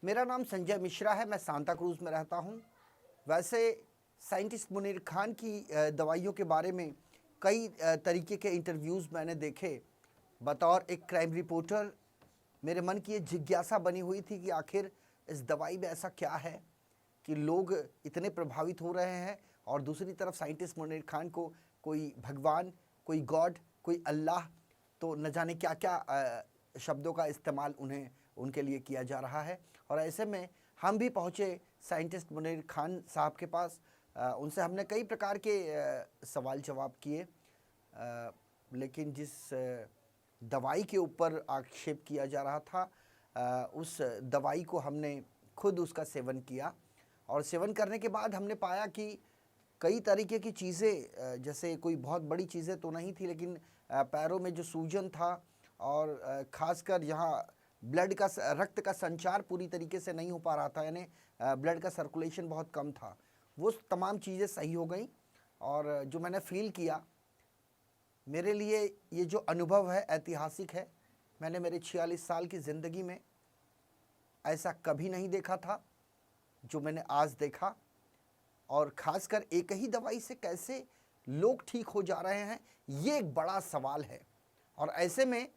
मेरा नाम संजय मिश्रा है, मैं सांता क्रूज़ में रहता हूँ। वैसे साइंटिस्ट मुनीर खान की दवाइयों के बारे में कई तरीके के इंटरव्यूज़ मैंने देखे। बतौर एक क्राइम रिपोर्टर मेरे मन की ये जिज्ञासा बनी हुई थी कि आखिर इस दवाई में ऐसा क्या है कि लोग इतने प्रभावित हो रहे हैं, और दूसरी तरफ साइंटिस्ट मुनीर खान को कोई भगवान, कोई गॉड, कोई अल्लाह, तो न जाने क्या-क्या शब्दों का इस्तेमाल उनके लिए किया जा रहा है। और ऐसे में हम भी पहुँचे साइंटिस्ट मुनीर खान साहब के पास। उनसे हमने कई प्रकार के सवाल जवाब किए, लेकिन जिस दवाई के ऊपर आक्षेप किया जा रहा था, उस दवाई को हमने खुद उसका सेवन किया, और सेवन करने के बाद हमने पाया कि कई तरीके की चीज़ें, जैसे कोई बहुत बड़ी चीज़ें तो नहीं थी, लेकिन पैरों में जो सूजन था और ख़ासकर यहाँ रक्त का संचार पूरी तरीके से नहीं हो पा रहा था, यानी ब्लड का सर्कुलेशन बहुत कम था, वो तमाम चीज़ें सही हो गई। और जो मैंने फ़ील किया, मेरे लिए ये जो अनुभव है ऐतिहासिक है। मैंने मेरे 46 साल की ज़िंदगी में ऐसा कभी नहीं देखा था जो मैंने आज देखा। और ख़ासकर एक ही दवाई से कैसे लोग ठीक हो जा रहे हैं, ये एक बड़ा सवाल है। और ऐसे में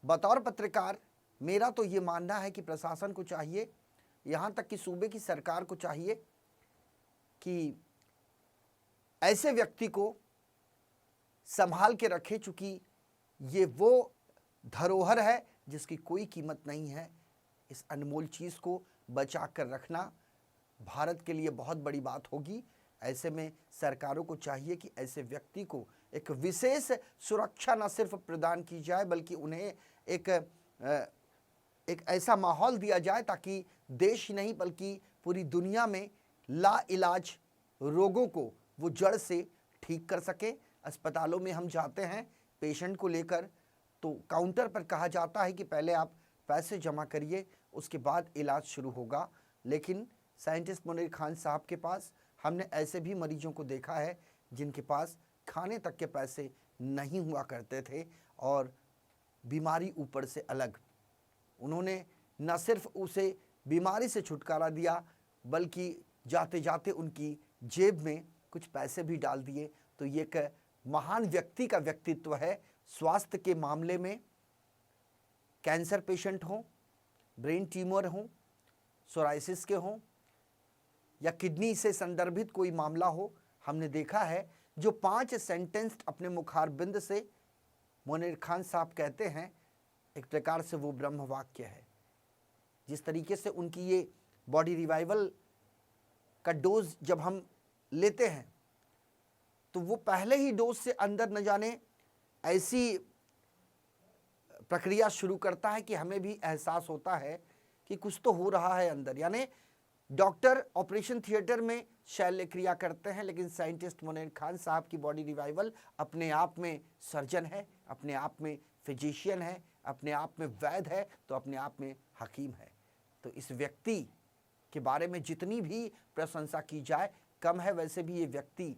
बतौर पत्रकार मेरा तो ये मानना है कि प्रशासन को चाहिए, यहाँ तक कि सूबे की सरकार को चाहिए कि ऐसे व्यक्ति को संभाल के रखे, चूँकि ये वो धरोहर है जिसकी कोई कीमत नहीं है। इस अनमोल चीज़ को बचा कर रखना भारत के लिए बहुत बड़ी बात होगी। ऐसे में सरकारों को चाहिए कि ऐसे व्यक्ति को एक विशेष सुरक्षा न सिर्फ प्रदान की जाए, बल्कि उन्हें एक ऐसा माहौल दिया जाए ताकि देश ही नहीं बल्कि पूरी दुनिया में लाइलाज रोगों को वो जड़ से ठीक कर सके। अस्पतालों में हम जाते हैं पेशेंट को लेकर, तो काउंटर पर कहा जाता है कि पहले आप पैसे जमा करिए, उसके बाद इलाज शुरू होगा। लेकिन साइंटिस्ट मुनीर खान साहब के पास हमने ऐसे भी मरीजों को देखा है जिनके पास खाने तक के पैसे नहीं हुआ करते थे, और बीमारी ऊपर से अलग। उन्होंने न सिर्फ उसे बीमारी से छुटकारा दिया, बल्कि जाते जाते उनकी जेब में कुछ पैसे भी डाल दिए। तो ये एक महान व्यक्ति का व्यक्तित्व है। स्वास्थ्य के मामले में, कैंसर पेशेंट हों, ब्रेन ट्यूमर हों, सोराइसिस के हों, या किडनी से संदर्भित कोई मामला हो, हमने देखा है जो 5 सेंटेंस अपने मुखारबिंद से मुनीर खान साहब कहते हैं, एक प्रकार से वो ब्रह्म वाक्य है। जिस तरीके से उनकी ये बॉडी रिवाइवल का डोज जब हम लेते हैं, तो वो पहले ही डोज से अंदर न जाने ऐसी प्रक्रिया शुरू करता है कि हमें भी एहसास होता है कि कुछ तो हो रहा है अंदर। यानी डॉक्टर ऑपरेशन थिएटर में शल्य क्रिया करते हैं, लेकिन साइंटिस्ट मुनीर खान साहब की बॉडी रिवाइवल अपने आप में सर्जन है, अपने आप में फिजिशियन है, अपने आप में वैद्य है, तो अपने आप में हकीम है। तो इस व्यक्ति के बारे में जितनी भी प्रशंसा की जाए कम है। वैसे भी ये व्यक्ति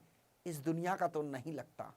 इस दुनिया का तो नहीं लगता।